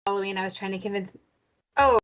Halloween, I was trying to convince. Oh,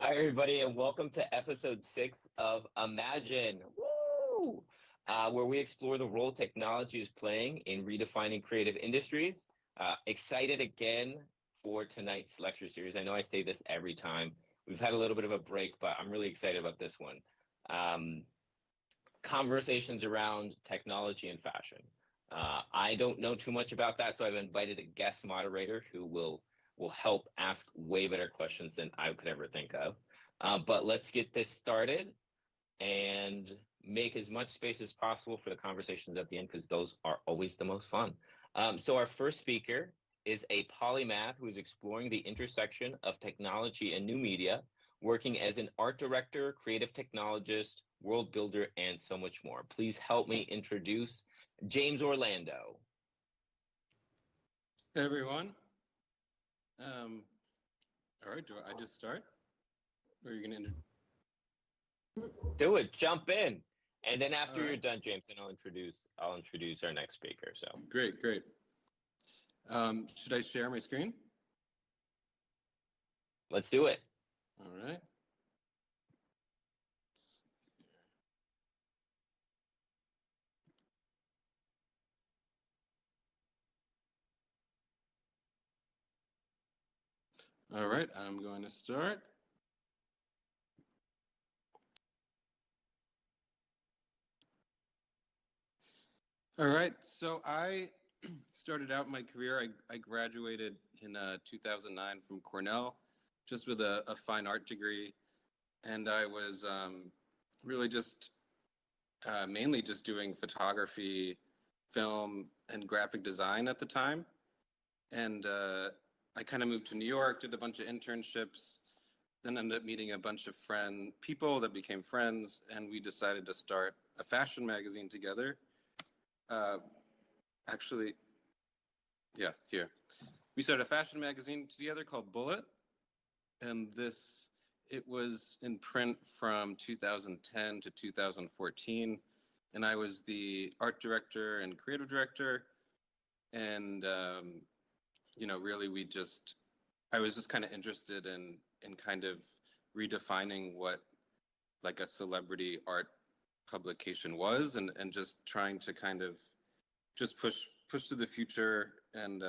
Hi, everybody, and welcome to episode 6 of Imagine, woo! Where we explore the role technology is playing in redefining creative industries. Excited again for tonight's lecture series. I know I say this every time. We've had a little bit of a break, but I'm really excited about this one. Conversations around technology and fashion. I don't know too much about that, so I've invited a guest moderator who will help ask way better questions than I could ever think of. But let's get this started and make as much space as possible for the conversations at the end, because those are always the most fun. So our first speaker is a polymath who is exploring the intersection of technology and new media, working as an art director, creative technologist, world builder, and so much more. Please help me introduce James Orlando. Hey, everyone. All right, do I just start? Or are you going to do it? Jump in. And then after you're right. done, James, then I'll introduce our next speaker. So great. Should I share my screen? Let's do it. All right. All right, I'm going to start. All right, so I started out my career, I graduated in 2009 from Cornell, just with a fine art degree. And I was really just mainly just doing photography, film, and graphic design at the time. And I kind of moved to New York, did a bunch of internships, then ended up meeting a bunch of people that became friends, and we decided to start a fashion magazine together. Actually, yeah, here. We started a fashion magazine together called Bullet, and it was in print from 2010 to 2014, and I was the art director and creative director, and really I was just kind of interested in kind of redefining what like a celebrity art publication was, and just trying to kind of just push to the future. And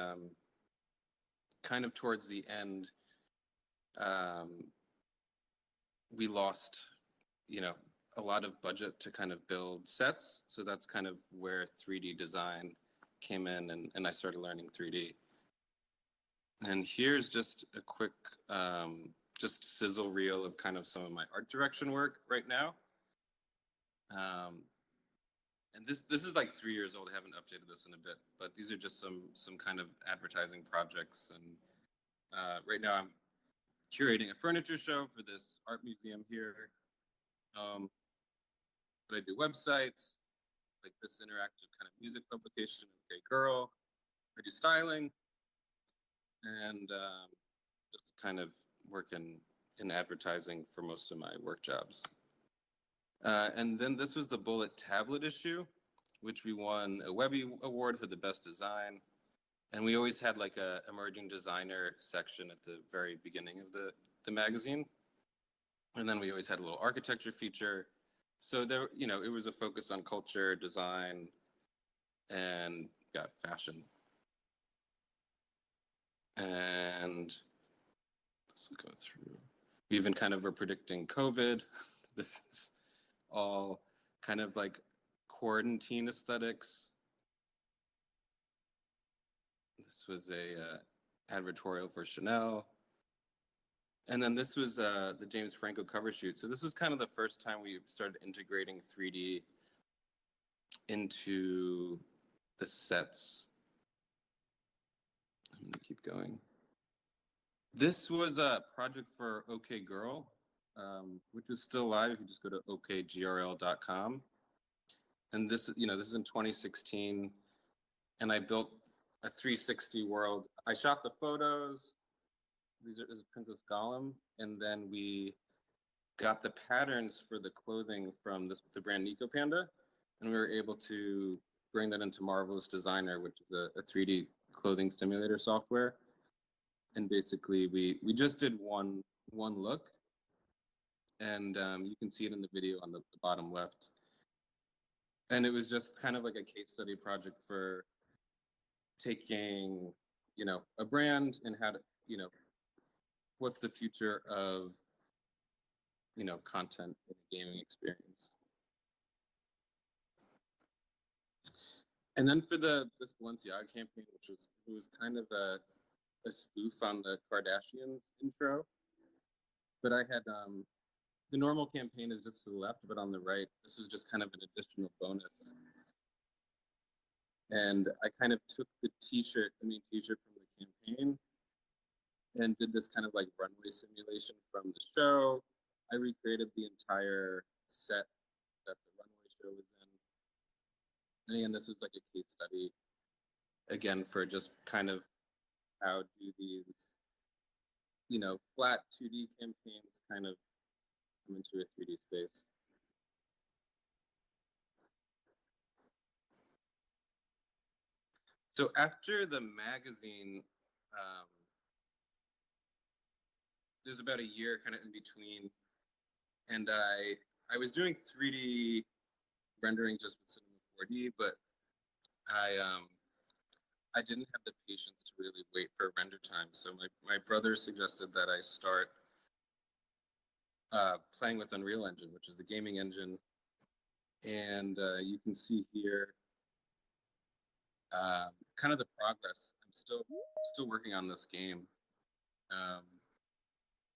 kind of towards the end, we lost, a lot of budget to kind of build sets. So that's kind of where 3D design came in, and I started learning 3D. And here's just a quick, just sizzle reel of kind of some of my art direction work right now. And this is like 3 years old. I haven't updated this in a bit, but these are just some kind of advertising projects. And right now I'm curating a furniture show for this art museum here. But I do websites, like this interactive kind of music publication, Okay Girl. I do styling, and just kind of work in advertising for most of my work jobs. And then this was the Bullet tablet issue, which we won a Webby Award for the best design. And we always had like a emerging designer section at the very beginning of the magazine. And then we always had a little architecture feature. So there, it was a focus on culture, design, and fashion. And this will go through. We even kind of were predicting COVID. This is all kind of like quarantine aesthetics. This was a advertorial for Chanel. And then this was the James Franco cover shoot. So this was kind of the first time we started integrating 3D into the sets. I'm gonna keep going. This was a project for OK Girl, which is still live. If you just go to okgrl.com. And this is in 2016. And I built a 360 world. I shot the photos. This is Princess Gollum. And then we got the patterns for the clothing from the brand Nico Panda. And we were able to bring that into Marvelous Designer, which is a 3D clothing simulator software. And basically we just did one look, And you can see it in the video on the bottom left. And it was just kind of like a case study project for taking, you know, a brand and how to, you know, what's the future of, you know, content in a gaming experience. And then for this Balenciaga campaign, which was kind of a spoof on the Kardashians intro, but I had the normal campaign is just to the left, but on the right, this was just kind of an additional bonus. And I kind of took the main t-shirt from the campaign and did this kind of like runway simulation from the show. I recreated the entire set that the runway show was in. And again, this was like a case study, again, for just kind of how do these, you know, flat 2D campaigns kind of come into a 3D space. So after the magazine, there's about a year kind of in between, and I was doing 3D rendering just with Cinema 4D, but I didn't have the patience to really wait for render time. So my brother suggested that I start playing with Unreal Engine, which is the gaming engine. And you can see here kind of the progress. I'm still working on this game.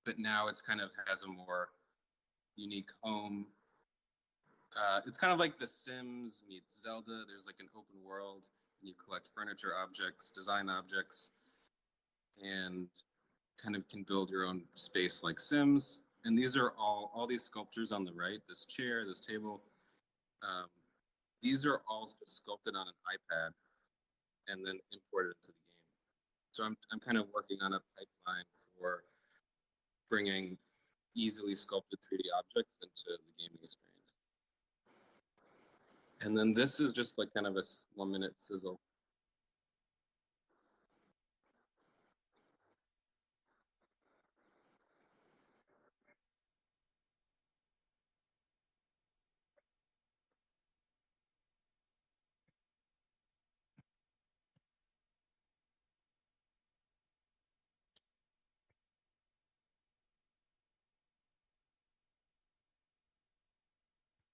But now it's kind of has a more unique home. It's kind of like The Sims meets Zelda. There's like an open world, and you collect furniture objects, design objects, and kind of can build your own space like Sims. And these are all these sculptures on the right, this chair, this table, these are all just sculpted on an iPad and then imported into the game. So I'm kind of working on a pipeline for bringing easily sculpted 3D objects into the gaming experience. And then this is just like kind of a 1-minute sizzle.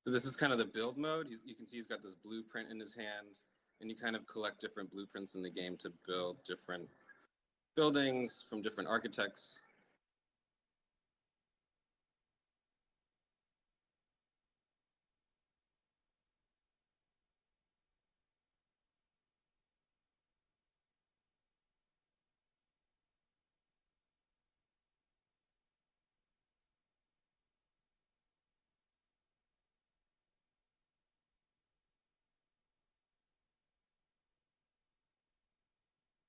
So this is kind of the build mode. You can see he's got this blueprint in his hand, and you kind of collect different blueprints in the game to build different buildings from different architects.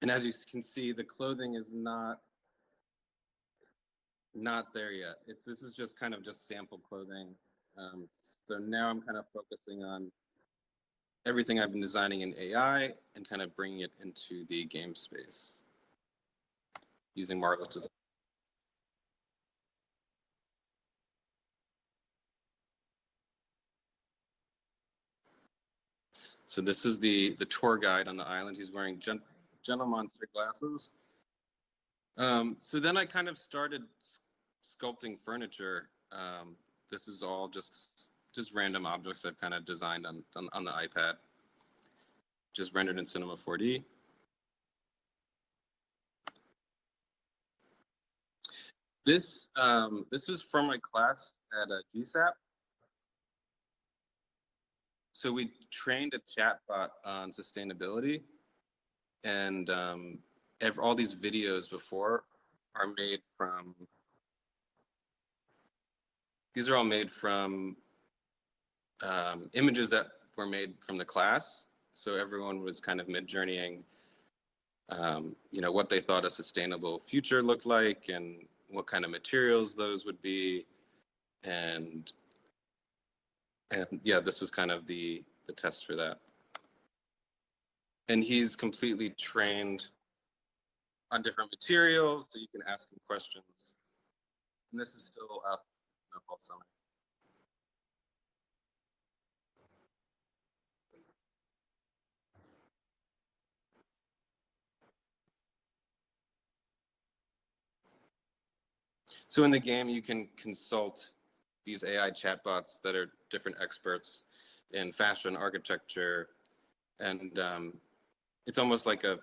And as you can see, the clothing is not there yet. This is just kind of just sample clothing. So now I'm kind of focusing on everything I've been designing in AI and kind of bringing it into the game space using Marvelous Design. So this is the tour guide on the island. He's wearing Gentle Monster glasses. So then I kind of started sculpting furniture. This is all just random objects I've kind of designed on the iPad, just rendered in Cinema 4D. This is from my class at GSAP. So we trained a chatbot on sustainability, and all these videos before are made from. These are all made from images that were made from the class. So everyone was kind of mid-journeying, you know, what they thought a sustainable future looked like and what kind of materials those would be. And yeah, this was kind of the test for that. And he's completely trained on different materials, so you can ask him questions. And this is still up no false summary. So in the game, you can consult these AI chatbots that are different experts in fashion, architecture, and it's almost like a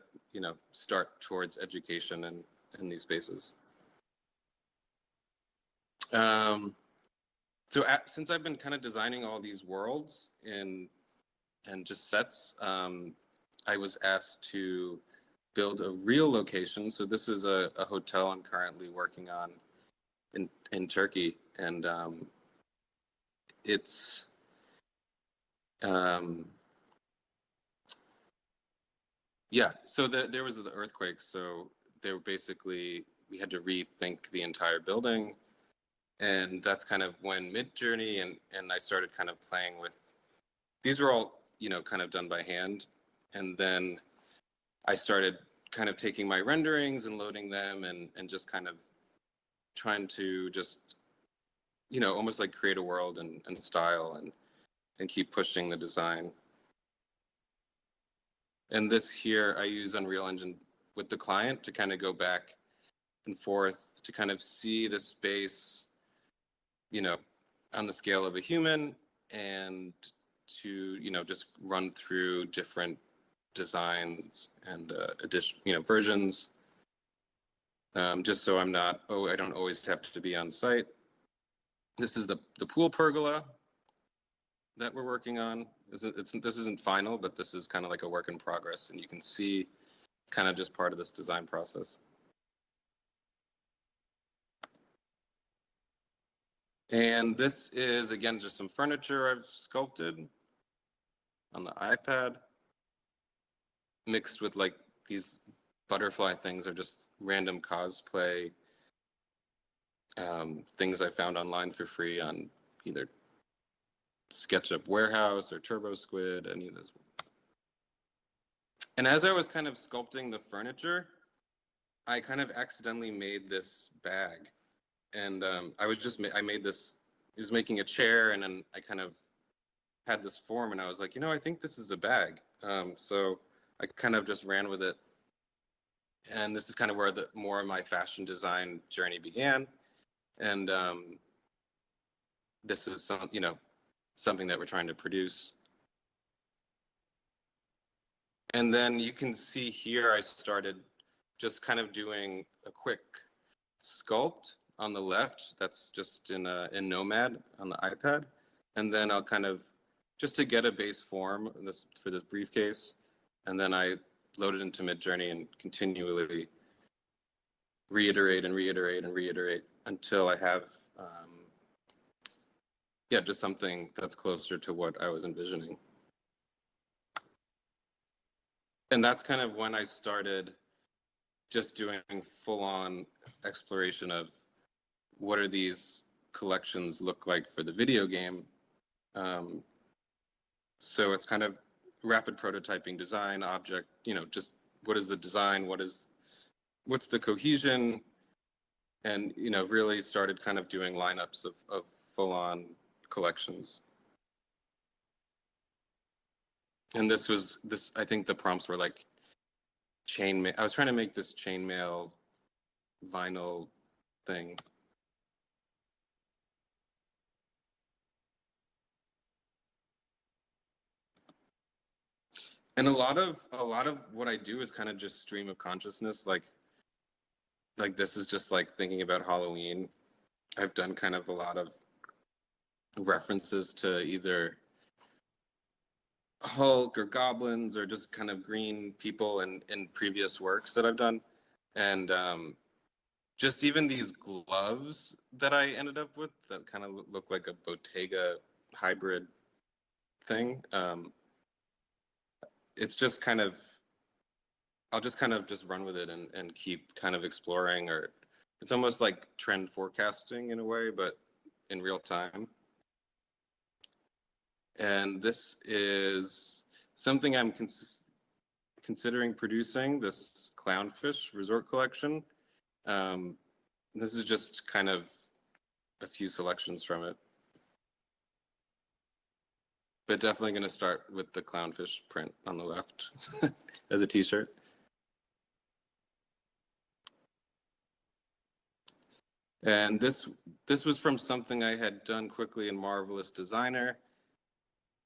start towards education in these spaces. Since I've been kind of designing all these worlds and just sets, I was asked to build a real location. So this is a hotel I'm currently working on in Turkey, and it's yeah. So there was the earthquake. So they were basically, we had to rethink the entire building, and that's kind of when Midjourney and I started kind of playing with. These were all kind of done by hand, and then I started kind of taking my renderings and loading them and just kind of trying to just almost like create a world and style and keep pushing the design. And this here, I use Unreal Engine with the client to kind of go back and forth to kind of see the space, on the scale of a human, and to, just run through different designs and versions, just so I'm not, I don't always have to be on site. This is the pool pergola that we're working on. This isn't final, but this is kind of like a work in progress, and you can see kind of just part of this design process. And this is, again, just some furniture I've sculpted on the iPad, mixed with like these butterfly things are just random cosplay things I found online for free on either SketchUp Warehouse or Turbo Squid, any of those. And as I was kind of sculpting the furniture, I kind of accidentally made this bag. And I made this, it was making a chair, and then I kind of had this form, and I was like, I think this is a bag. So I kind of just ran with it. And this is kind of where more of my fashion design journey began. And this is something that we're trying to produce. And then you can see here, I started just kind of doing a quick sculpt on the left. That's just in Nomad on the iPad. And then I'll kind of, just to get a base form for this briefcase, and then I load it into Midjourney and continually reiterate and reiterate and reiterate until I have, just something that's closer to what I was envisioning. And that's kind of when I started just doing full-on exploration of what are these collections look like for the video game. So it's kind of rapid prototyping, design, object, just what is the design, what's the cohesion, and really started kind of doing lineups of full-on collections. And I think the prompts were like chainmail. I was trying to make this chainmail vinyl thing. And a lot of what I do is kind of just stream of consciousness. Like this is just like thinking about Halloween. I've done kind of a lot of references to either Hulk or goblins or just kind of green people in previous works that I've done. And just even these gloves that I ended up with that kind of look like a Bottega hybrid thing. It's just kind of, I'll just kind of just run with it and keep kind of exploring, or it's almost like trend forecasting in a way, but in real time. And this is something I'm considering producing, this clownfish resort collection. This is just kind of a few selections from it. But definitely going to start with the clownfish print on the left as a t-shirt. And this was from something I had done quickly in Marvelous Designer,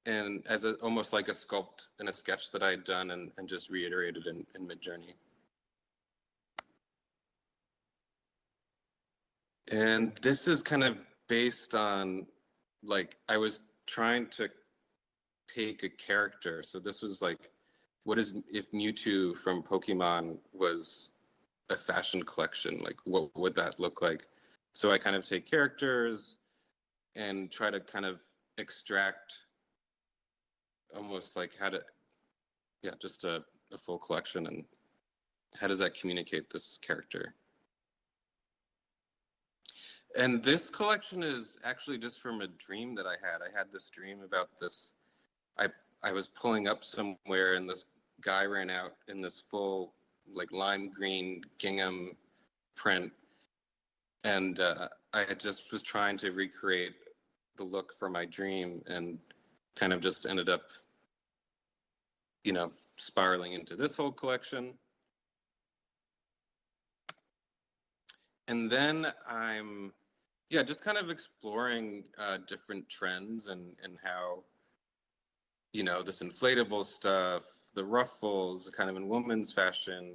and as almost like a sculpt in a sketch that I had done and just reiterated in Midjourney. And this is kind of based on, like, I was trying to take a character. So this was like, what is, if Mewtwo from Pokemon was a fashion collection, like what would that look like? So I kind of take characters and try to kind of extract almost like how to, yeah, just a full collection, and how does that communicate this character? And this collection is actually just from a dream that I had. I had this dream about this. I was pulling up somewhere and this guy ran out in this full like lime green gingham print. And I just was trying to recreate the look for my dream, and kind of just ended up, you know, spiraling into this whole collection. And then I'm, yeah, just kind of exploring different trends and how, you know, this inflatable stuff, the ruffles, kind of in women's fashion.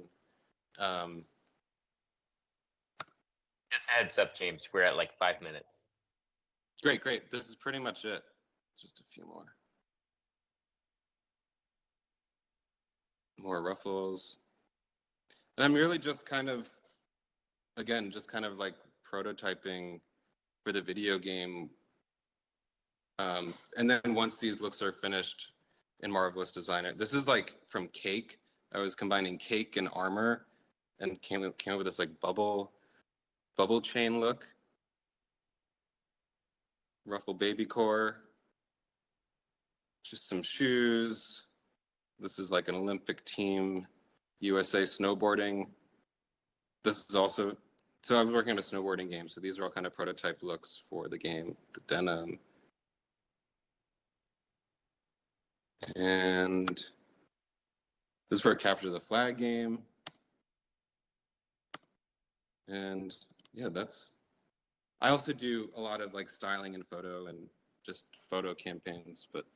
Just a heads up, James, we're at like 5 minutes. Great, great. This is pretty much it. Just a few more. More ruffles. And I'm really just kind of, again, just kind of like prototyping for the video game. And then once these looks are finished in Marvelous Designer, this is like from Cake. I was combining Cake and armor and came up with this like bubble chain look. Ruffle baby core. Just some shoes. This is like an Olympic team, USA snowboarding. This is also, so I was working on a snowboarding game, so these are all kind of prototype looks for the game, the denim. And this is for a Capture the Flag game. And yeah, that's, I also do a lot of like styling and photo and just photo campaigns, but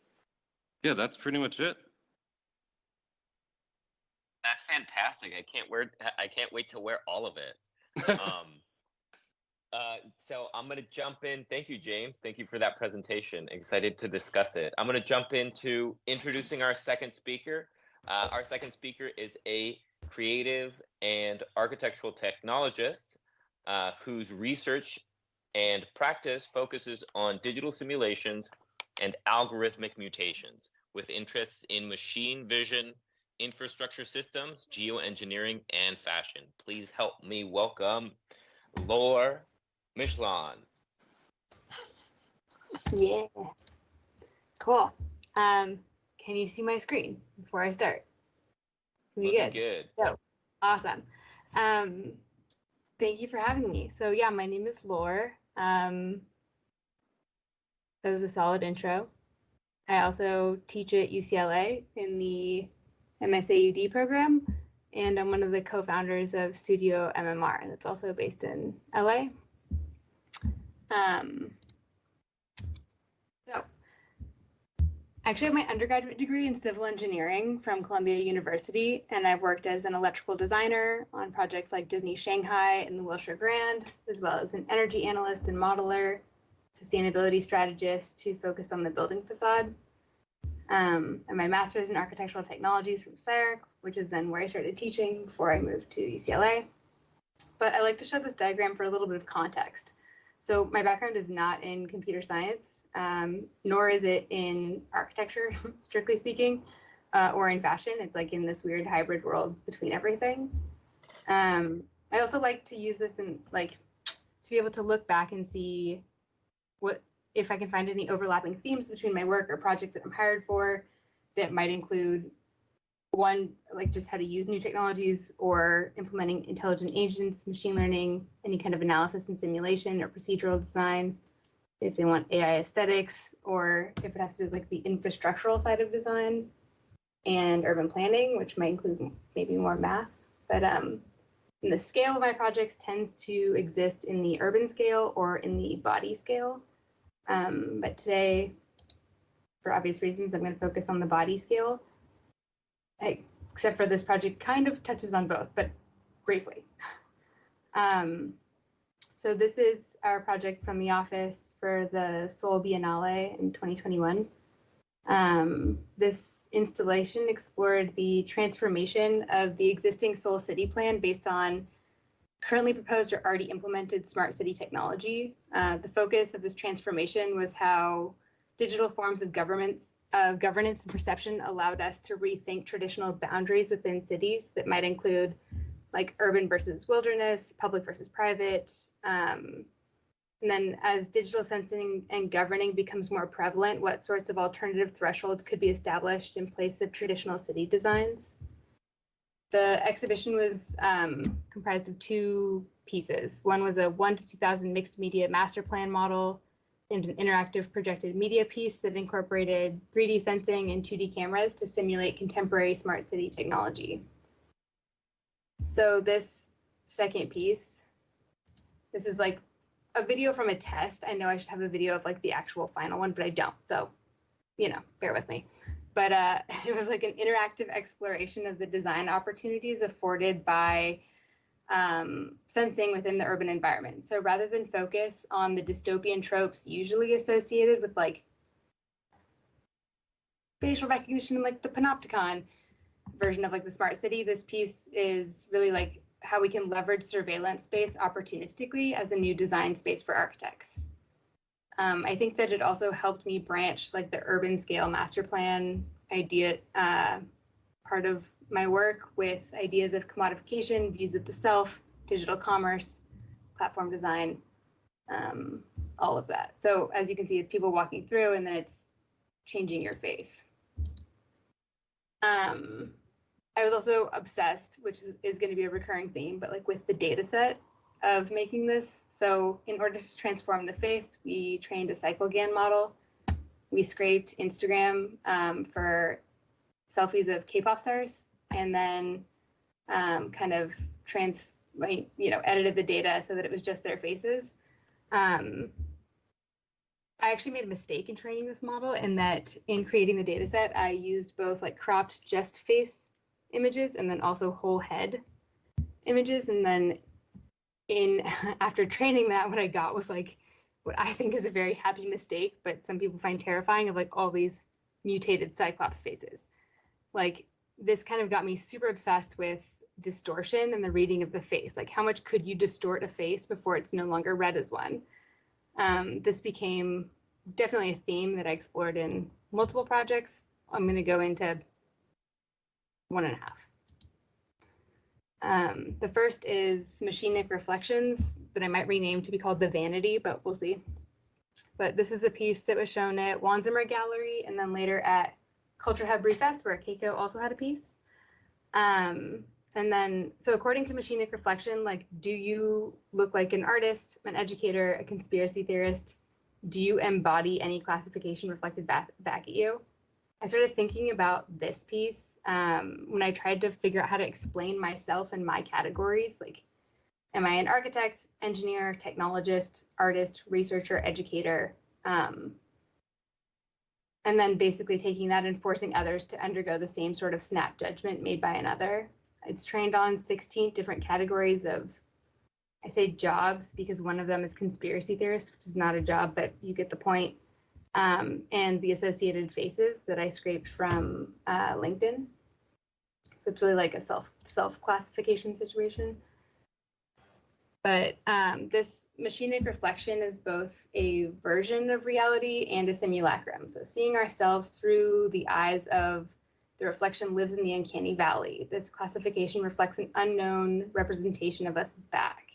yeah, that's pretty much it. That's fantastic. I can't wait to wear all of it. So I'm going to jump in. Thank you, James. Thank you for that presentation. Excited to discuss it. I'm going to jump into introducing our second speaker. Our second speaker is a creative and architectural technologist whose research and practice focuses on digital simulations and algorithmic mutations, with interests in machine vision, infrastructure systems, geoengineering, and fashion. Please help me welcome Laure Michelon. Yeah. Cool. Can you see my screen before I start? Looking good. So, awesome. Thank you for having me. So yeah, my name is Laure. That was a solid intro. I also teach at UCLA in the MSAUD program, and I'm one of the co-founders of Studio MMR that's also based in LA. So I actually have my undergraduate degree in civil engineering from Columbia University, and I've worked as an electrical designer on projects like Disney Shanghai and the Wilshire Grand, as well as an energy analyst and modeler, sustainability strategist who focused on the building facade. And my master's in architectural technologies from SCIARC, which is then where I started teaching before I moved to UCLA. But I like to show this diagram for a little bit of context. So my background is not in computer science, nor is it in architecture, strictly speaking, or in fashion. It's like in this weird hybrid world between everything. I also like to use this in like to be able to look back and see what, if I can find any overlapping themes between my work or project that I'm hired for that might include one, like just how to use new technologies or implementing intelligent agents, machine learning, any kind of analysis and simulation or procedural design, if they want AI aesthetics, or if it has to do with like the infrastructural side of design and urban planning, which might include maybe more math. But the scale of my projects tends to exist in the urban scale or in the body scale. But today, for obvious reasons, I'm going to focus on the body scale, except for this project kind of touches on both, but briefly. So this is our project from the office for the Seoul Biennale in 2021. This installation explored the transformation of the existing Seoul City Plan based on currently proposed or already implemented smart city technology. The focus of this transformation was how digital forms of governance and perception allowed us to rethink traditional boundaries within cities that might include like urban versus wilderness, public versus private. And then as digital sensing and governing becomes more prevalent, what sorts of alternative thresholds could be established in place of traditional city designs? The exhibition was comprised of two pieces. One was a 1 to 2000 mixed media master plan model and an interactive projected media piece that incorporated 3D sensing and 2D cameras to simulate contemporary smart city technology. So this second piece, this is like a video from a test. I know I should have a video of like the actual final one, but I don't. So, you know, bear with me. But it was like an interactive exploration of the design opportunities afforded by sensing within the urban environment. So rather than focus on the dystopian tropes usually associated with like facial recognition, like the panopticon version of like the smart city, this piece is really like how we can leverage surveillance space opportunistically as a new design space for architects. I think that it also helped me branch like the urban scale master plan idea part of my work with ideas of commodification, views of the self, digital commerce, platform design, all of that. So as you can see, it's people walking through and then it's changing your face. I was also obsessed, which is going to be a recurring theme, but like with the data set of making this. So in order to transform the face, we trained a CycleGAN model. We scraped Instagram for selfies of K-pop stars, and then kind of edited the data so that it was just their faces. I actually made a mistake in training this model in that in creating the data set, I used both like cropped just face images and then also whole head images. And then after training that, what I got was like what I think is a very happy mistake, but some people find terrifying, of like all these mutated Cyclops faces. Like this kind of got me super obsessed with distortion and the reading of the face. Like how much could you distort a face before it's no longer read as one? This became definitely a theme that I explored in multiple projects. I'm going to go into 1.5. The first is machinic reflections that I might rename to be called the Vanity, but we'll see. But this is a piece that was shown at Wanzimmer Gallery and then later at Culture Hub Refest, where Keiko also had a piece. And then, so according to machinic reflection, like, do you look like an artist, an educator, a conspiracy theorist? Do you embody any classification reflected back at you? I started thinking about this piece when I tried to figure out how to explain myself and my categories. Like, am I an architect, engineer, technologist, artist, researcher, educator? And then basically taking that and forcing others to undergo the same sort of snap judgment made by another. It's trained on 16 different categories of, I say jobs because one of them is conspiracy theorist, which is not a job, but you get the point. And the associated faces that I scraped from LinkedIn. So it's really like a self-classification situation. But this machinic reflection is both a version of reality and a simulacrum. So seeing ourselves through the eyes of the reflection lives in the uncanny valley. This classification reflects an unknown representation of us back.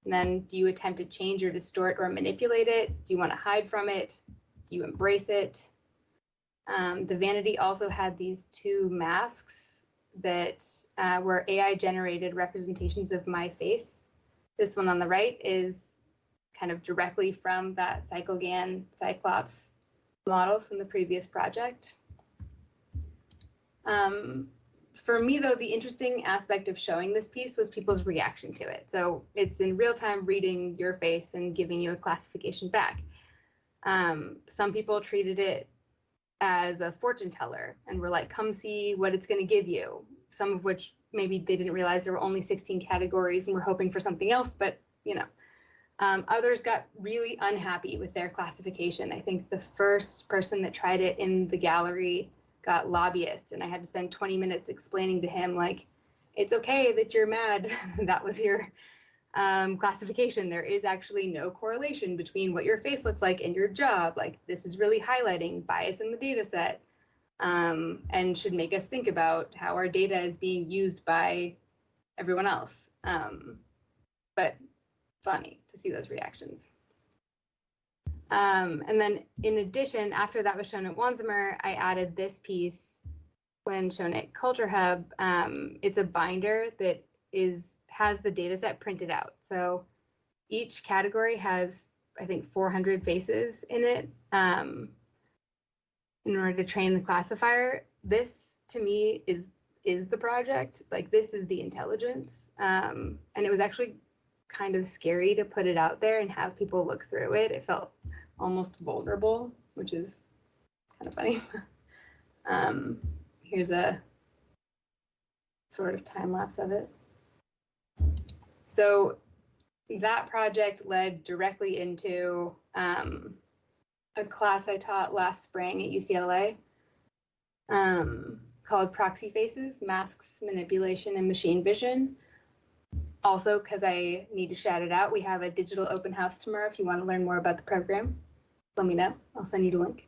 And then do you attempt to change or distort or manipulate it? Do you want to hide from it? Do you embrace it? The Vanity also had these two masks that were AI generated representations of my face. This one on the right is kind of directly from that CycleGAN Cyclops model from the previous project. For me, though, the interesting aspect of showing this piece was people's reaction to it. So it's in real time reading your face and giving you a classification back. Some people treated it as a fortune teller and were like, come see what it's going to give you. Some of which maybe they didn't realize there were only 16 categories and were hoping for something else, but you know. Others got really unhappy with their classification. I think the first person that tried it in the gallery got lobbyist, and I had to spend 20 minutes explaining to him, like, it's okay that you're mad. That was your classification. There is actually no correlation between what your face looks like and your job. Like, this is really highlighting bias in the data set, and should make us think about how our data is being used by everyone else. But funny to see those reactions. And then in addition, after that was shown at Wansimer, I added this piece when shown at Culture Hub. It's a binder that has the data set printed out. So each category has, I think, 400 faces in it in order to train the classifier. This, to me, is the project. Like, this is the intelligence. And it was actually kind of scary to put it out there and have people look through it. It felt almost vulnerable, which is kind of funny. Here's a sort of time lapse of it. So that project led directly into a class I taught last spring at UCLA called Proxy Faces, Masks, Manipulation, and Machine Vision. Also, because I need to shout it out, we have a digital open house tomorrow. If you want to learn more about the program, let me know. I'll send you the link.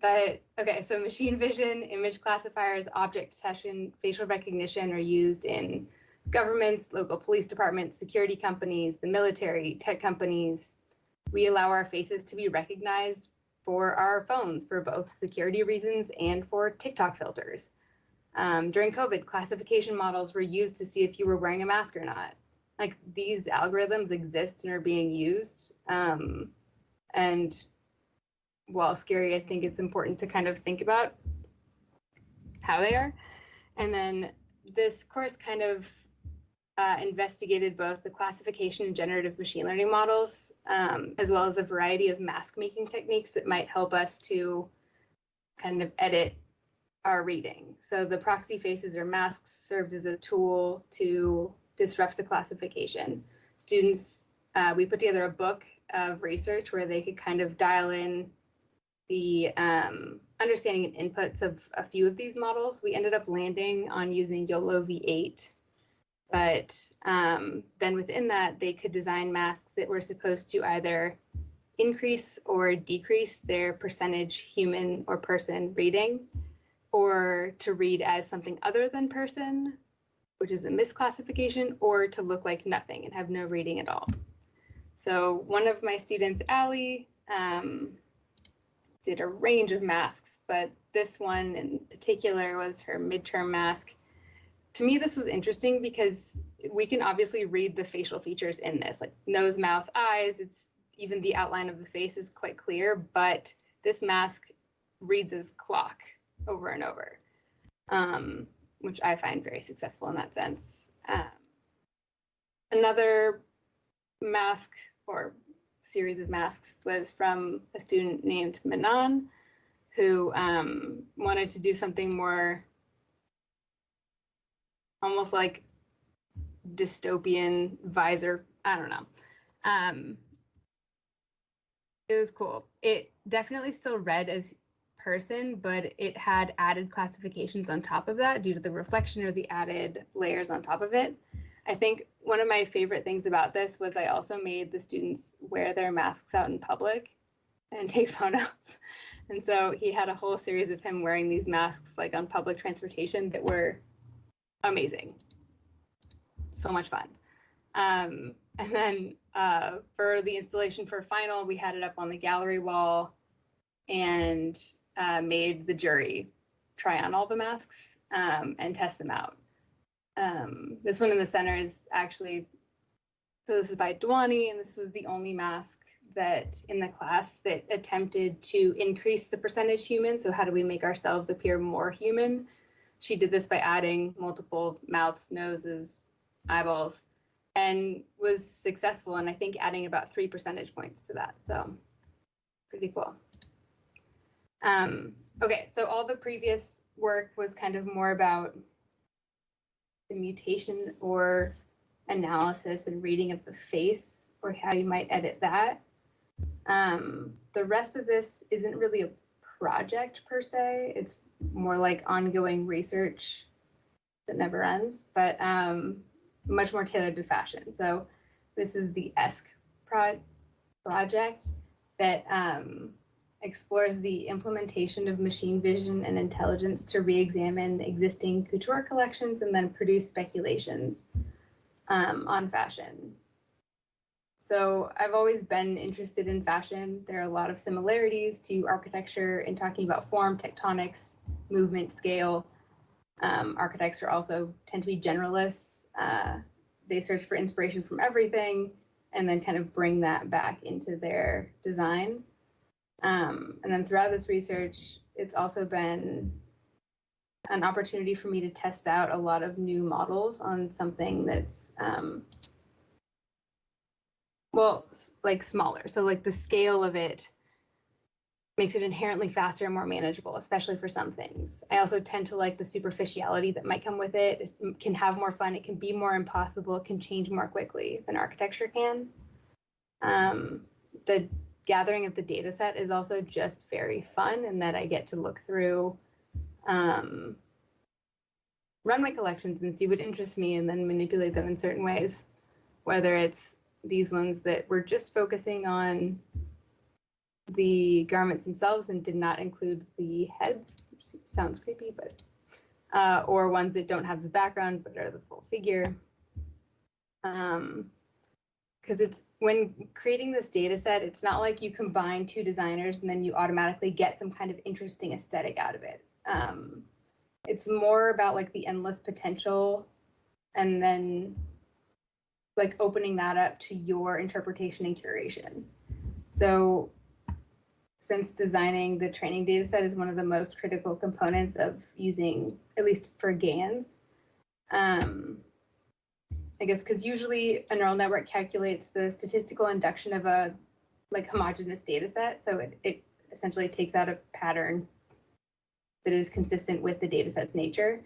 But okay, so machine vision, image classifiers, object detection, facial recognition are used in governments, local police departments, security companies, the military, tech companies. We allow our faces to be recognized for our phones for both security reasons and for TikTok filters. During COVID, classification models were used to see if you were wearing a mask or not. Like, these algorithms exist and are being used. And while scary, I think it's important to kind of think about how they are. And then this course kind of investigated both the classification and generative machine learning models, as well as a variety of mask making techniques that might help us to kind of edit our reading. So the proxy faces or masks served as a tool to disrupt the classification. Students, we put together a book of research where they could kind of dial in the understanding and inputs of a few of these models. We ended up landing on using YOLO V8, but then within that, they could design masks that were supposed to either increase or decrease their percentage human or person reading, or to read as something other than person, which is a misclassification, or to look like nothing and have no reading at all. So one of my students, Allie, did a range of masks, but this one in particular was her midterm mask. To me, this was interesting because we can obviously read the facial features in this, like nose, mouth, eyes. It's even the outline of the face is quite clear, but this mask reads as clock over and over, which I find very successful in that sense. Another mask or series of masks was from a student named Manon, who wanted to do something more almost like dystopian visor. I don't know. It was cool. It definitely still read as person, but it had added classifications on top of that due to the reflection or the added layers on top of it. I think one of my favorite things about this was I also made the students wear their masks out in public and take photos. And so he had a whole series of him wearing these masks like on public transportation that were amazing. So much fun. And then for the installation for final, we had it up on the gallery wall and made the jury try on all the masks. and test them out. This one in the center is actually, so this is by Dwani, and this was the only mask that in the class that attempted to increase the percentage human. So how do we make ourselves appear more human? She did this by adding multiple mouths, noses, eyeballs, and was successful, and I think adding about 3 percentage points to that. So pretty cool. Okay, so all the previous work was kind of more about the mutation or analysis and reading of the face, or how you might edit that. The rest of this isn't really a project per se. It's more like ongoing research that never ends, but much more tailored to fashion. So this is the ESK project that explores the implementation of machine vision and intelligence to re-examine existing couture collections and then produce speculations on fashion. So I've always been interested in fashion. There are a lot of similarities to architecture in talking about form, tectonics, movement, scale. Architects are also tend to be generalists. They search for inspiration from everything and then kind of bring that back into their design. And then throughout this research, it's also been an opportunity for me to test out a lot of new models on something that's well, like smaller. So like the scale of it makes it inherently faster and more manageable, especially for some things. I also tend to like the superficiality that might come with it. It can have more fun. It can be more impossible. It can change more quickly than architecture can. The gathering of the data set is also just very fun, in that I get to look through runway collections and see what interests me and then manipulate them in certain ways, whether it's these ones that were just focusing on the garments themselves and did not include the heads, which sounds creepy, but or ones that don't have the background but are the full figure. Because it's when creating this data set, it's not like you combine 2 designers and then you automatically get some kind of interesting aesthetic out of it. It's more about like the endless potential, and then like opening that up to your interpretation and curation. So since designing the training data set is one of the most critical components of using, at least for GANs, I guess because usually a neural network calculates the statistical induction of a like homogeneous data set. So it essentially takes out a pattern that is consistent with the data set's nature.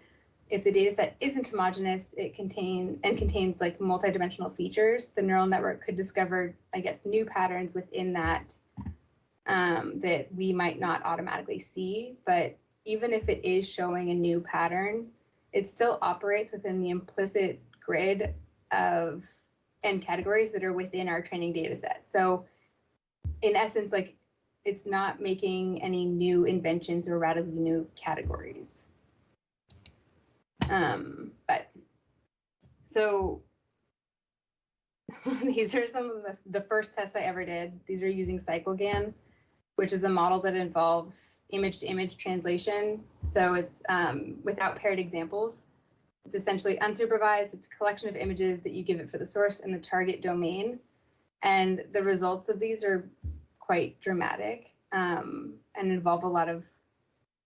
If the data set isn't homogeneous, it contains like multidimensional features, the neural network could discover, I guess, new patterns within that that we might not automatically see. But even if it is showing a new pattern, it still operates within the implicit grid of and categories that are within our training data set. So in essence, like it's not making any new inventions or radically new categories. But so these are some of the first tests I ever did. These are using CycleGAN, which is a model that involves image-to-image translation. So it's without paired examples. It's essentially unsupervised. It's a collection of images that you give it for the source and the target domain. And the results of these are quite dramatic and involve a lot of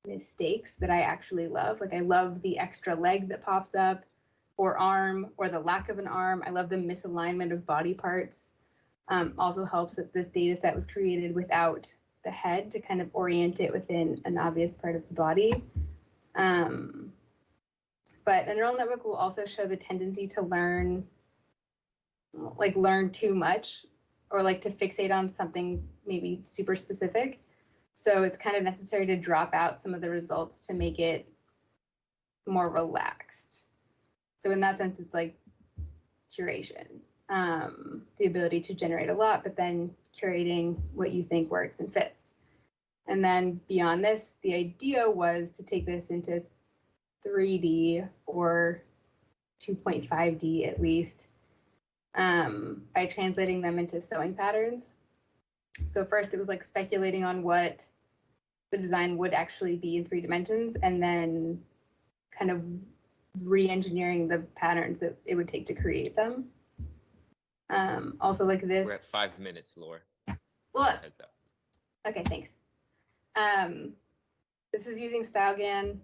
mistakes that I actually love. Like I love the extra leg that pops up, or arm, or the lack of an arm. I love the misalignment of body parts. Also helps that this data set was created without the head to kind of orient it within an obvious part of the body. But a neural network will also show the tendency to learn too much, or like to fixate on something maybe super specific. So it's kind of necessary to drop out some of the results to make it more relaxed. So in that sense, it's like curation, the ability to generate a lot, but then curating what you think works and fits. And then beyond this, the idea was to take this into 3D or 2.5D at least, by translating them into sewing patterns. So first it was like speculating on what the design would actually be in 3 dimensions, and then kind of re-engineering the patterns that it would take to create them. Also like this. We're at 5 minutes, Laura. What? Heads up. Okay, thanks. This is using StyleGAN,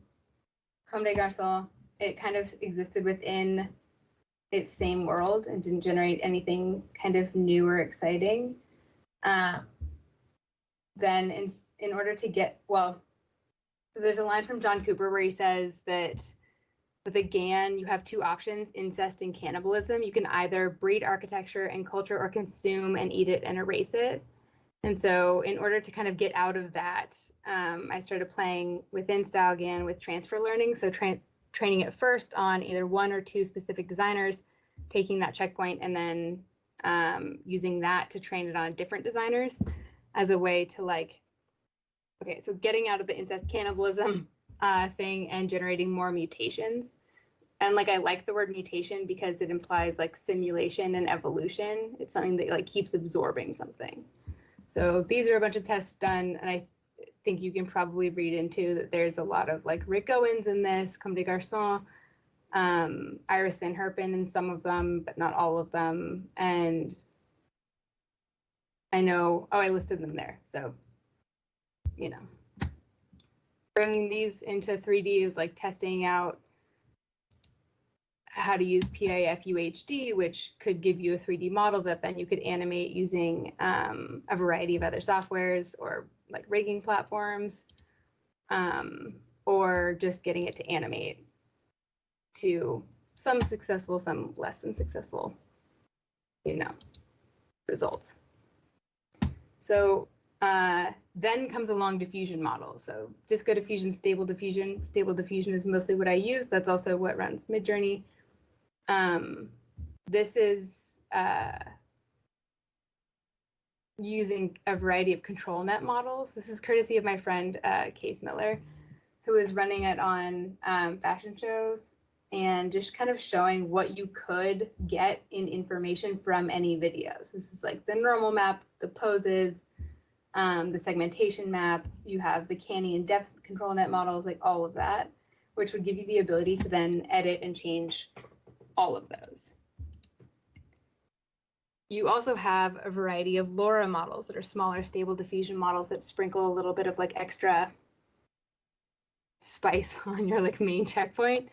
Comme des Garçons. It kind of existed within its same world and didn't generate anything kind of new or exciting. Then in order to get, well, so there's a line from John Cooper where he says that with a GAN, you have two options, incest and cannibalism. You can either breed architecture and culture or consume and eat it and erase it. And so in order to kind of get out of that, I started playing within StyleGAN with transfer learning. So training it first on either one or two specific designers, taking that checkpoint and then using that to train it on different designers as a way to like, okay, so getting out of the incest cannibalism thing and generating more mutations. And like, I like the word mutation because it implies like simulation and evolution. It's something that like keeps absorbing something. So these are a bunch of tests done, and I think you can probably read into that there's a lot of like Rick Owens in this, Comme des Garçons, Iris Van Herpen in some of them, but not all of them. And I know, oh, I listed them there. So, you know, bringing these into 3D is like testing out how to use PIFUHD, which could give you a 3D model that then you could animate using a variety of other softwares or like rigging platforms, or just getting it to animate to some successful, some less than successful, you know, results. So then comes along diffusion models. So disco diffusion, stable diffusion. Stable diffusion is mostly what I use. That's also what runs Midjourney. This is using a variety of control net models. This is courtesy of my friend Case Miller, who is running it on fashion shows and just kind of showing what you could get in information from any videos. This is like the normal map, the poses, the segmentation map. You have the canny and depth control net models, like all of that, which would give you the ability to then edit and change all of those. You also have a variety of LoRa models that are smaller, stable diffusion models that sprinkle a little bit of like extra spice on your like main checkpoint.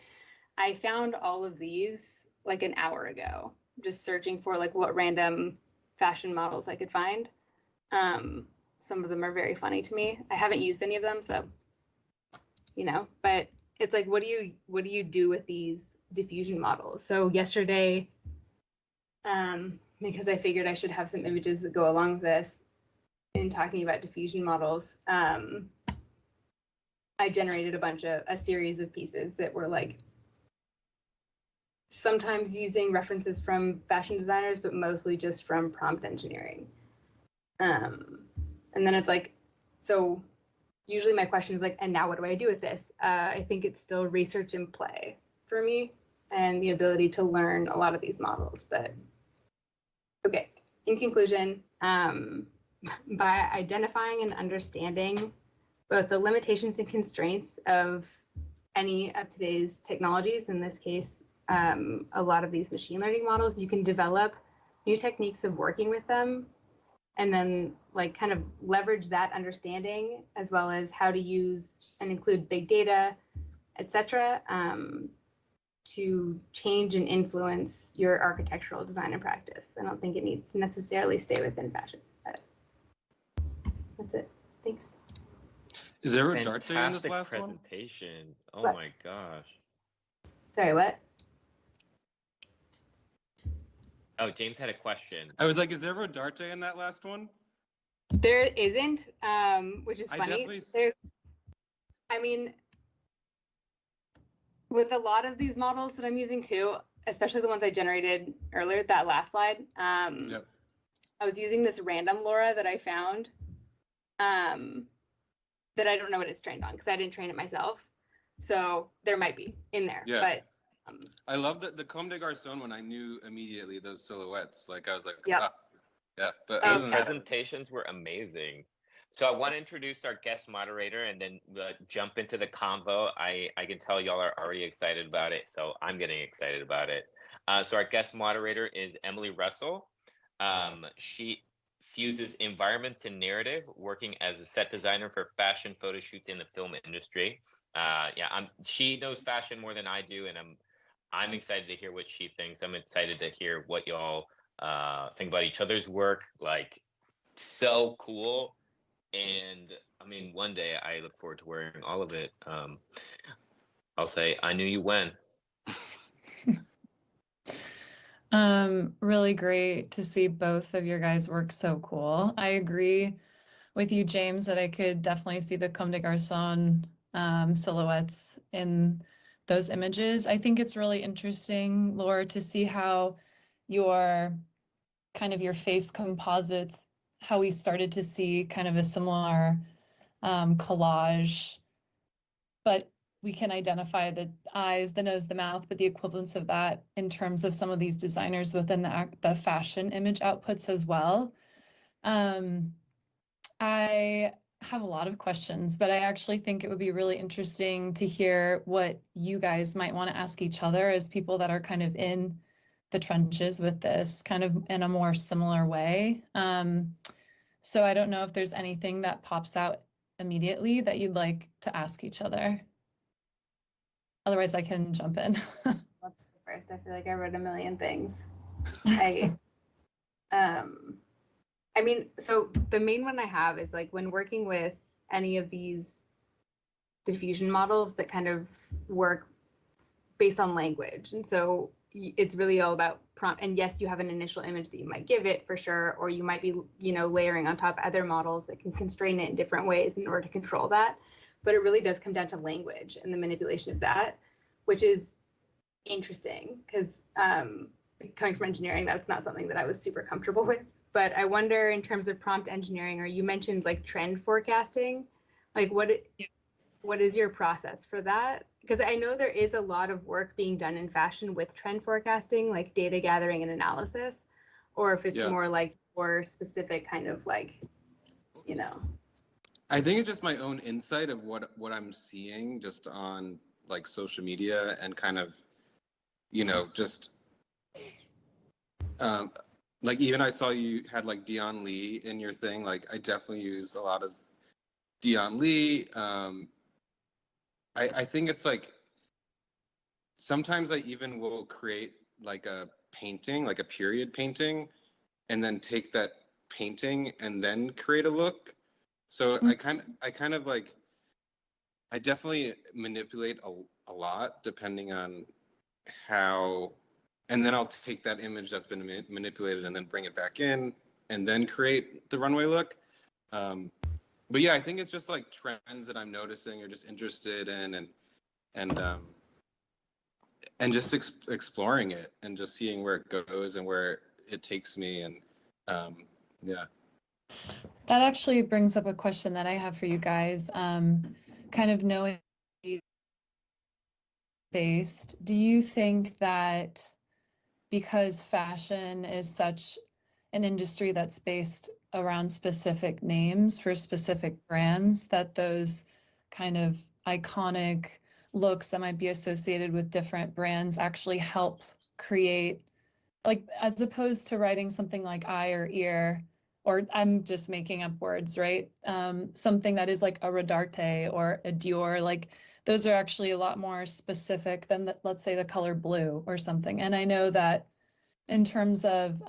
I found all of these like an hour ago, just searching for like what random fashion models I could find. Some of them are very funny to me. I haven't used any of them, so, you know, but it's like, what do you do with these diffusion models? So yesterday, because I figured I should have some images that go along with this in talking about diffusion models, I generated a series of pieces that were like sometimes using references from fashion designers, but mostly just from prompt engineering. And then it's like, so usually my question is like, and now what do I do with this? I think it's still research and play for me and the ability to learn a lot of these models. But okay, in conclusion, by identifying and understanding both the limitations and constraints of any of today's technologies, in this case, a lot of these machine learning models, you can develop new techniques of working with them and then like kind of leverage that understanding as well as how to use and include big data, et cetera, to change and influence your architectural design and practice. I don't think it needs to necessarily stay within fashion. But that's it. Thanks. Is there a dart day in this Fantastic last one? presentation. Oh What? my gosh. Sorry, what? Oh, James had a question. I was like, is there ever a dart day in that last one? There isn't, which is I funny. definitely I mean, with a lot of these models that I'm using too, especially the ones I generated earlier, that last slide, Yep. I was using this random LoRa that I found that I don't know what it's trained on because I didn't train it myself. So there might be in there, Yeah. but I love the Comme des Garçons one. I knew immediately those silhouettes. Like I was like, Yep. ah, yeah. But Those other than that, presentations were amazing. So I want to introduce our guest moderator and then jump into the convo. I can tell y'all are already excited about it, so I'm getting excited about it. So our guest moderator is Emily Russell. She fuses environments and narrative, working as a set designer for fashion photo shoots in the film industry. She knows fashion more than I do, and I'm excited to hear what she thinks. I'm excited to hear what y'all think about each other's work. Like, so cool. And I mean, one day I look forward to wearing all of it. I'll say, I knew you when. Really great to see both of your guys' work. So cool. I agree with you, James, that I could definitely see the Comme des Garçons silhouettes in those images. I think it's really interesting, Laura, to see how your face composites, how we started to see kind of a similar collage, but we can identify the eyes, the nose, the mouth, but the equivalence of that in terms of some of these designers within the fashion image outputs as well. I have a lot of questions, but I actually think it would be really interesting to hear what you guys might want to ask each other as people that are kind of in the trenches with this, kind of in a more similar way. So I don't know if there's anything that pops out immediately that you'd like to ask each other. Otherwise, I can jump in. Let's go first. I feel like I wrote a million things. I mean, so the main one I have is like when working with any of these diffusion models that kind of work based on language. And so it's really all about prompt. And yes, you have an initial image that you might give it for sure, or you might be, layering on top other models that can constrain it in different ways in order to control that. But it really does come down to language and the manipulation of that, which is interesting because coming from engineering, that's not something that I was super comfortable with. But I wonder, in terms of prompt engineering, or you mentioned like trend forecasting, like what is your process for that? Because I know there is a lot of work being done in fashion with trend forecasting, like data gathering and analysis, or if it's more like more specific kind of like, I think it's just my own insight of what I'm seeing just on like social media and kind of, just like even I saw you had like Dion Lee in your thing. Like I definitely use a lot of Dion Lee. I think it's like sometimes I even will create like a painting, like a period painting, and then take that painting and then create a look. So I kind of like, I definitely manipulate a lot depending on how, and then I'll take that image that's been manipulated and then bring it back in and then create the runway look. But yeah, I think it's just like trends that I'm noticing or just interested in and just exploring it and just seeing where it goes and where it takes me. And yeah. That actually brings up a question that I have for you guys. Kind of knowing based, do you think that because fashion is such an industry that's based around specific names for specific brands, that those kind of iconic looks that might be associated with different brands actually help create, like, as opposed to writing something like eye or ear, or I'm just making up words, right? Something that is like a Rodarte or a Dior, like those are actually a lot more specific than, let's say, the color blue or something. And I know that in terms of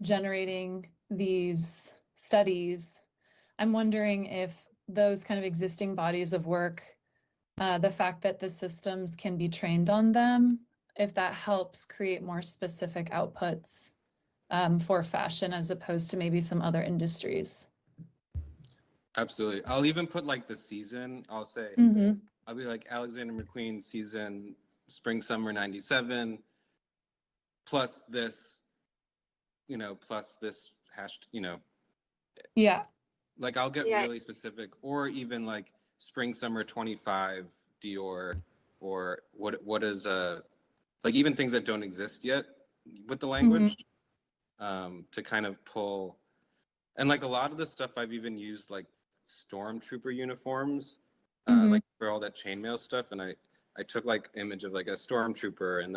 generating these studies, I'm wondering if those kind of existing bodies of work, the fact that the systems can be trained on them, if that helps create more specific outputs for fashion as opposed to maybe some other industries. Absolutely. I'll even put like the season. I'll say, I'll be like Alexander McQueen season, spring, summer 97, plus this, plus this hash, Yeah. Like I'll get really specific, or even like spring, summer 25 Dior, or what is like even things that don't exist yet with the language, to kind of pull And like a lot of the stuff I've even used like stormtrooper uniforms, Mhm. like for all that chainmail stuff. And I took like image of like a stormtrooper and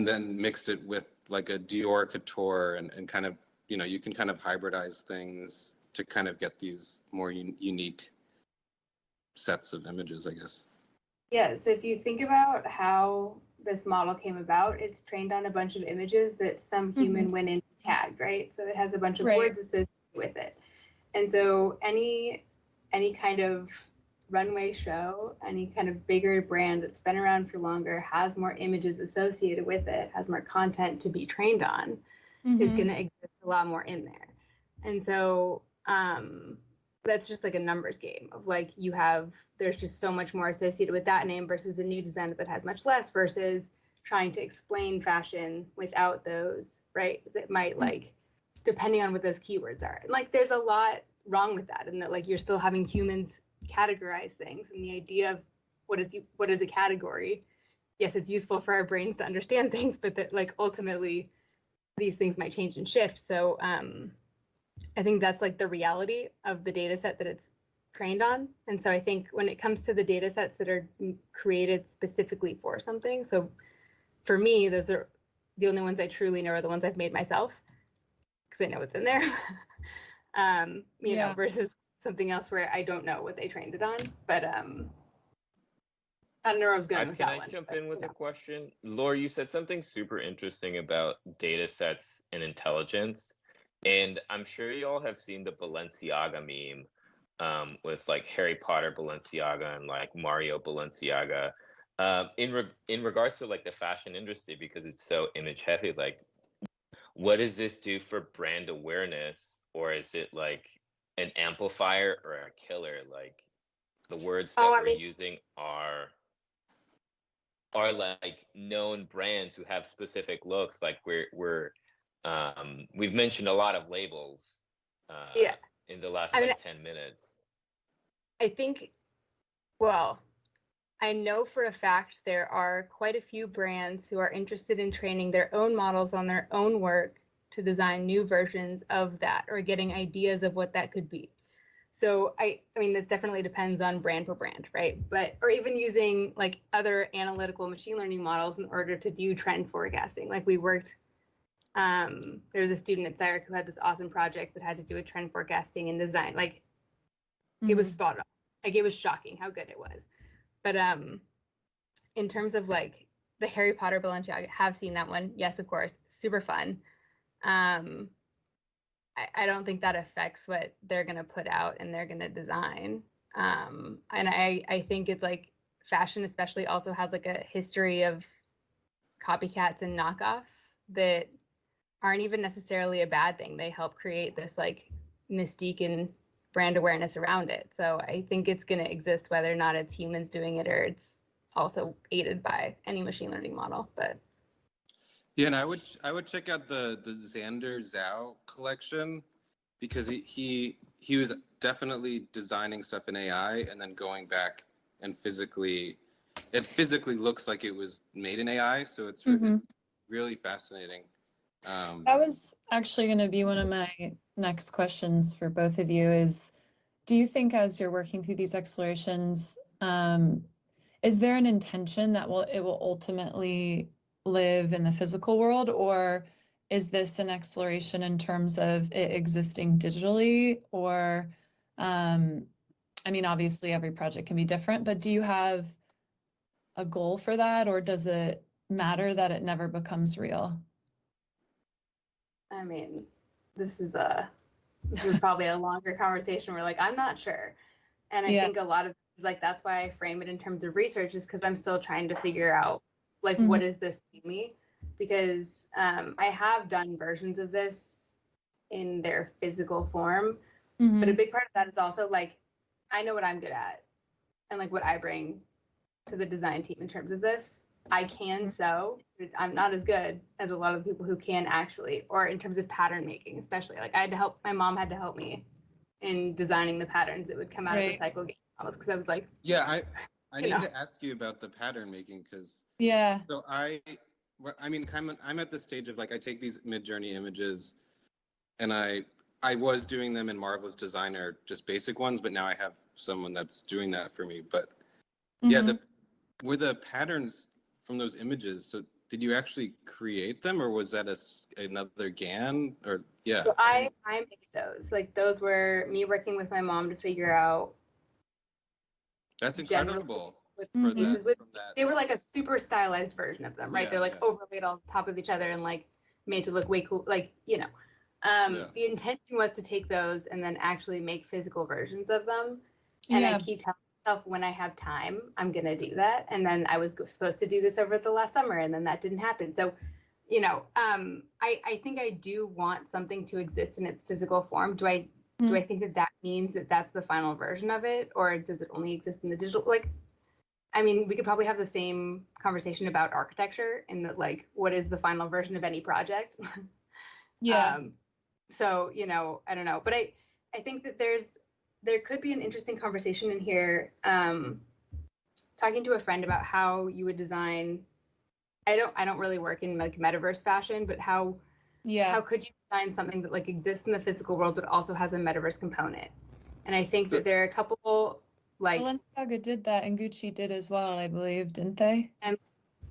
then mixed it with like a Dior couture and kind of, you know, you can kind of hybridize things to kind of get these more unique sets of images, I guess. Yeah, so if you think about how this model came about, it's trained on a bunch of images that some human went in and tagged, right? So it has a bunch of Right. words associated with it. And so any kind of runway show, any kind of bigger brand that's been around for longer, has more images associated with it, has more content to be trained on, is going to exist a lot more in there. And so that's just like a numbers game of like there's just so much more associated with that name versus a new designer that has much less, versus trying to explain fashion without those, right? That might like, depending on what those keywords are. And like there's a lot wrong with that, and that like you're still having humans categorize things, and the idea of what is a category. Yes, it's useful for our brains to understand things, but that like ultimately these things might change and shift. So I think that's like the reality of the data set that it's trained on. And so I think when it comes to the data sets that are created specifically for something, so for me, those are the only ones I truly know are the ones I've made myself, because I know what's in there. You know, versus something else where I don't know what they trained it on. But I don't know where I was going with that one. Can I jump in with a question? Laura, you said something super interesting about data sets and intelligence. And I'm sure you all have seen the Balenciaga meme with like Harry Potter Balenciaga and like Mario Balenciaga. In regards to like the fashion industry, because it's so image heavy, like what does this do for brand awareness? Or is it like an amplifier or a killer? Like the words that we're using are like known brands who have specific looks. Like we've mentioned a lot of labels in the last 10 minutes. I think, well, I know for a fact there are quite a few brands who are interested in training their own models on their own work to design new versions of that, or getting ideas of what that could be. So I mean, this definitely depends on brand per brand, right? But, or even using like other analytical machine learning models in order to do trend forecasting. Like we worked, there was a student at SCIRC who had this awesome project that had to do with trend forecasting and design. Like it was spot on. Like it was shocking how good it was. But in terms of like the Harry Potter Balenciaga, have seen that one. Yes, of course, super fun. I don't think that affects what they're going to put out and they're going to design. And I think it's like fashion especially also has like a history of copycats and knockoffs that aren't even necessarily a bad thing. They help create this like mystique and brand awareness around it. So I think it's going to exist whether or not it's humans doing it or it's also aided by any machine learning model. But yeah, and I would check out the Xander Zhao collection, because he was definitely designing stuff in AI and then going back and it physically looks like it was made in AI. So it's really fascinating. That was actually going to be one of my next questions for both of you is, do you think as you're working through these explorations, is there an intention that it will ultimately live in the physical world, or is this an exploration in terms of it existing digitally? Or, I mean, obviously every project can be different, but do you have a goal for that, or does it matter that it never becomes real? I mean, this is probably a longer conversation where like, I'm not sure. And I think a lot of like, that's why I frame it in terms of research, is because I'm still trying to figure out like, what does this to me? Because I have done versions of this in their physical form, but a big part of that is also like, I know what I'm good at and like what I bring to the design team in terms of this. I can sew. I'm not as good as a lot of the people who can actually, or in terms of pattern making, especially. Like I had to help, my mom had to help me in designing the patterns that would come out of the cycle game models, because I was like, yeah, I need to ask you about the pattern making, because so I mean, I'm at the stage of like, I take these Midjourney images and I was doing them in Marvelous Designer, just basic ones, but now I have someone that's doing that for me. But yeah, were the patterns from those images, so did you actually create them, or was that another GAN? Or yeah. So I made those. Like those were me working with my mom to figure out. That's incredible. With for pieces that, with, from that. they were like a super stylized version of them, right? Yeah, They're like overlaid on top of each other and like made to look way cool, like, you know. The intention was to take those and then actually make physical versions of them. And I keep telling myself when I have time, I'm going to do that. And then I was supposed to do this over the last summer and then that didn't happen. So, you know, I think I do want something to exist in its physical form. Do I think that that means that that's the final version of it, or does it only exist in the digital? Like, I mean, we could probably have the same conversation about architecture and that, like, what is the final version of any project? Yeah. So, you know, I don't know, but I think that there could be an interesting conversation in here. Talking to a friend about how you would design. I don't really work in like metaverse fashion, but how could you design something that like exists in the physical world but also has a metaverse component? And I think that there are a couple like Balenciaga did that and Gucci did as well, I believe, didn't they? And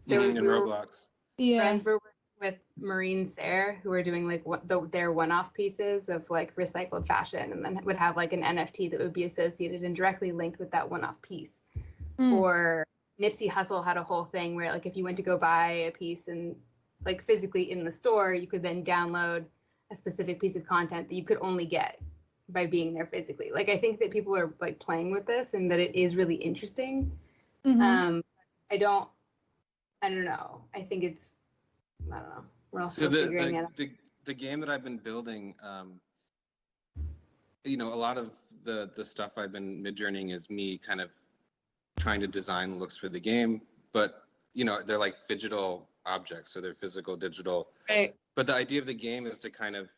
there in Roblox. Friends were working with Marine Serre, who were doing like their one-off pieces of like recycled fashion, and then would have like an NFT that would be associated and directly linked with that one-off piece. Or Nipsey Hussle had a whole thing where like if you went to go buy a piece and like physically in the store, you could then download a specific piece of content that you could only get by being there physically. Like I think that people are like playing with this and that it is really interesting. I don't know. I think it's, I don't know. We're also figuring it out. The game that I've been building, you know, a lot of the stuff I've been mid-journeying is me kind of trying to design looks for the game, but you know, they're like digital objects, so they're physical, digital. Right. But the idea of the game is to kind of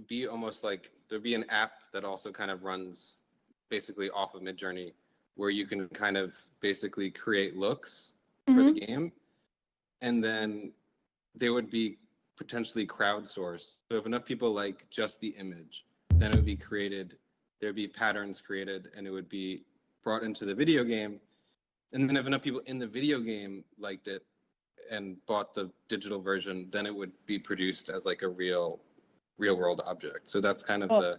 be almost like there'd be an app that also kind of runs basically off of Midjourney, where you can kind of basically create looks for the game, and then they would be potentially crowdsourced. So if enough people like just the image, then it would be created, there'd be patterns created, and it would be brought into the video game. And then if enough people in the video game liked it and bought the digital version, then it would be produced as like a real world object. So that's kind of the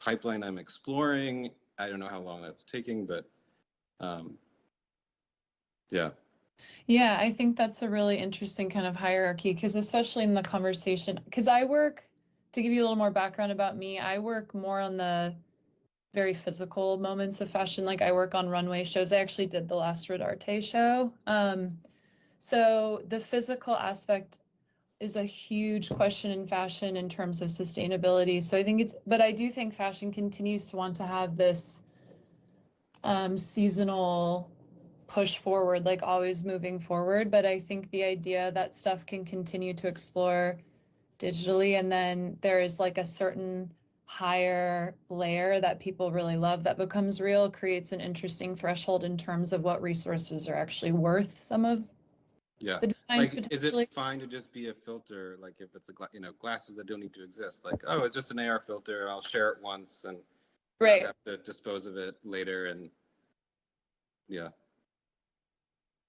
pipeline I'm exploring. I don't know how long that's taking, but yeah. Yeah, I think that's a really interesting kind of hierarchy, because especially in the conversation, because I work, to give you a little more background about me, I work more on the very physical moments of fashion. Like I work on runway shows. I actually did the last Rodarte show. So the physical aspect is a huge question in fashion in terms of sustainability. So I think but I do think fashion continues to want to have this seasonal push forward, like always moving forward. But I think the idea that stuff can continue to explore digitally, and then there is like a certain higher layer that people really love that becomes real, creates an interesting threshold in terms of what resources are actually worth some of the designs. Like, is it fine to just be a filter? Like if it's glasses that don't need to exist, like, oh, it's just an AR filter, I'll share it once and right, have to dispose of it later. And yeah,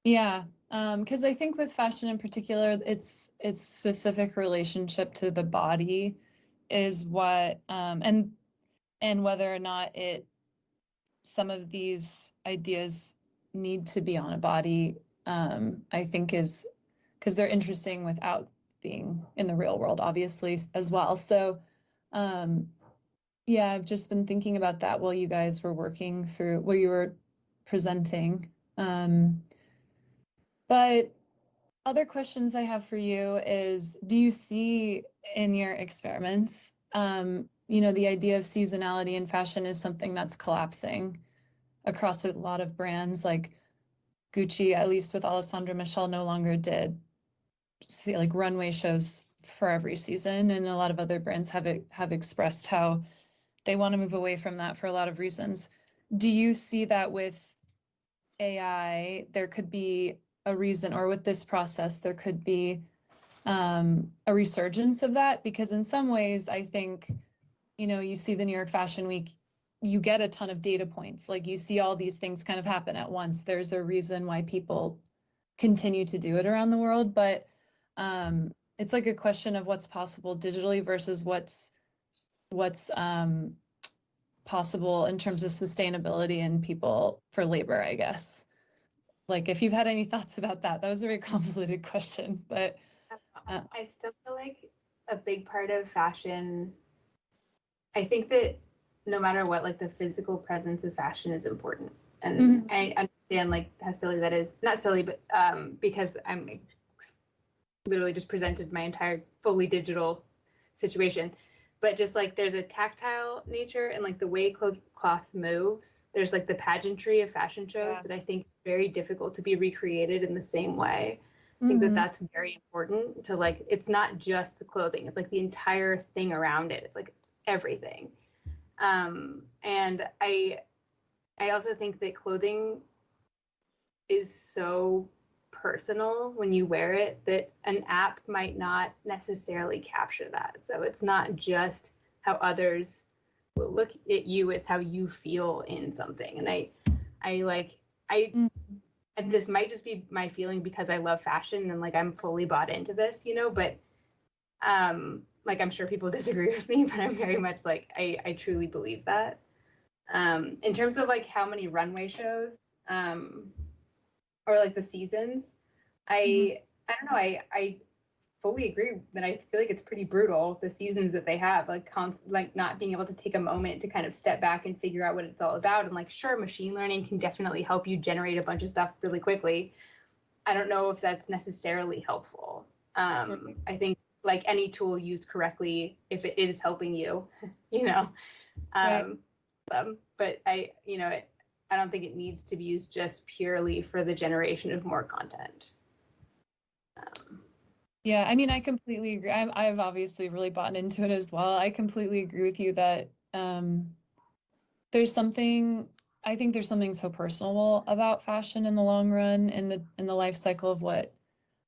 because I think with fashion in particular, its specific relationship to the body is what and whether or not some of these ideas need to be on a body, I think is because they're interesting without being in the real world, obviously, as well. So yeah, I've just been thinking about that while you guys were working through, while you were presenting. But other questions I have for you is, do you see in your experiments, the idea of seasonality in fashion is something that's collapsing across a lot of brands? Like Gucci, at least with Alessandro Michele, no longer did like runway shows for every season, and a lot of other brands have expressed how they want to move away from that for a lot of reasons. Do you see that with AI, there could be a reason, or with this process, there could be a resurgence of that, because in some ways I think, you see the New York Fashion Week, you get a ton of data points. Like, you see all these things kind of happen at once. There's a reason why people continue to do it around the world, but it's like a question of what's possible digitally versus what's possible in terms of sustainability and people for labor, I guess. Like, if you've had any thoughts about that. That was a very convoluted question, but I still feel like a big part of fashion, I think that no matter what, like, the physical presence of fashion is important. And I understand, like, how silly that is. Not silly, but because I'm literally just presented my entire fully digital situation. But just like, there's a tactile nature and like the way cloth moves. There's like the pageantry of fashion shows that I think is very difficult to be recreated in the same way. I think that that's very important to, like, it's not just the clothing, it's like the entire thing around it. It's like everything. And I also think that clothing is so personal when you wear it that an app might not necessarily capture that. So it's not just how others will look at you, it's how you feel in something. And and this might just be my feeling because I love fashion and like I'm fully bought into this, but like, I'm sure people disagree with me, but I'm very much like, I truly believe that. In terms of like how many runway shows, or like the seasons, I don't know, I fully agree that I feel like it's pretty brutal, the seasons that they have, like not being able to take a moment to kind of step back and figure out what it's all about. And like, sure, machine learning can definitely help you generate a bunch of stuff really quickly. I don't know if that's necessarily helpful. I think like any tool used correctly, if it is helping you, but I don't think it needs to be used just purely for the generation of more content. Yeah, I mean, I completely agree. I've obviously really bought into it as well. I completely agree with you that I think there's something so personal about fashion in the long run, in the life cycle of what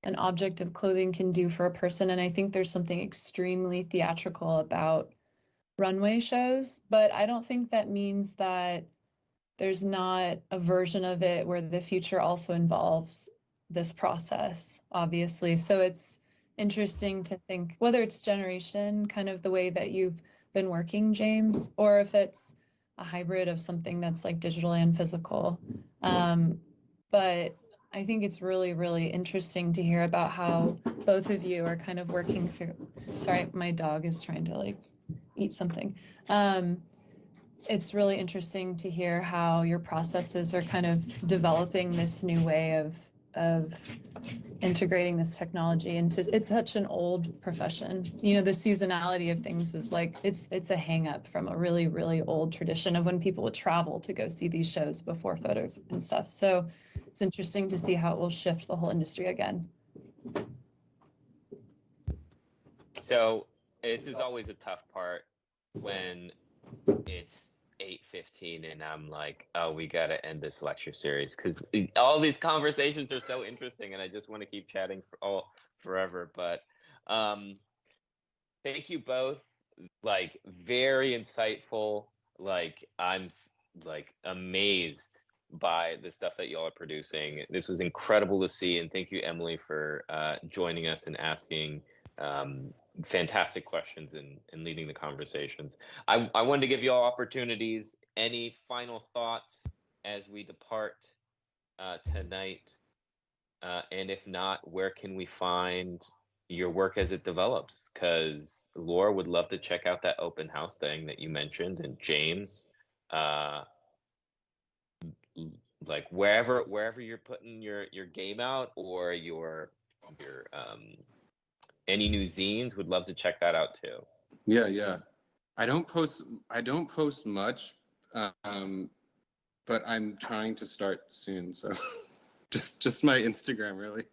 an object of clothing can do for a person. And I think there's something extremely theatrical about runway shows, but I don't think that means that there's not a version of it where the future also involves this process, obviously. So it's interesting to think whether it's generation, kind of the way that you've been working, James, or if it's a hybrid of something that's like digital and physical. But I think it's really, really interesting to hear about how both of you are kind of working through. Sorry, my dog is trying to like eat something. It's really interesting to hear how your processes are kind of developing this new way of integrating this technology into. It's such an old profession. The seasonality of things is like, it's a hang up from a really, really old tradition of when people would travel to go see these shows before photos and stuff. So it's interesting to see how it will shift the whole industry again. So this is always a tough part when it's 8:15 and I'm like, oh, we got to end this lecture series because all these conversations are so interesting and I just want to keep chatting forever. But thank you both. Like, very insightful. Like, I'm like amazed by the stuff that y'all are producing. This was incredible to see, and thank you, Emily, for joining us and asking fantastic questions and leading the conversations. I wanted to give you all opportunities. Any final thoughts as we depart tonight? And if not, where can we find your work as it develops? Because Laura would love to check out that open house thing that you mentioned, and James, like wherever you're putting your game out, or your any new zines, would love to check that out too. Yeah. I don't post much, but I'm trying to start soon. So just my Instagram, really.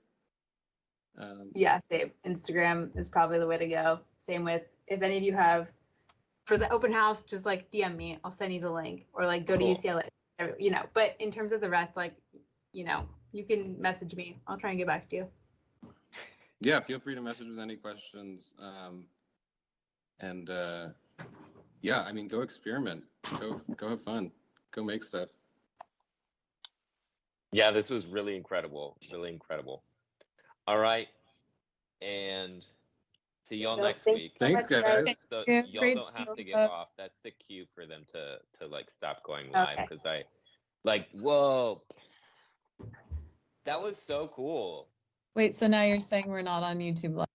Yeah, same. Instagram is probably the way to go. Same with, if any of you have, for the open house, just like DM me. I'll send you the link, or like go to UCLA, But in terms of the rest, like, you can message me. I'll try and get back to you. Yeah, feel free to message with any questions. And yeah, I mean, go experiment, go have fun, go make stuff. Yeah, this was really incredible. Really incredible. All right. And see y'all So next thanks week. so Thanks, much, guys. So Yeah, y'all great don't have to give stuff. off. That's the cue for them to like stop going live Okay. because I like whoa. That was so cool. Wait, so now you're saying we're not on YouTube Live?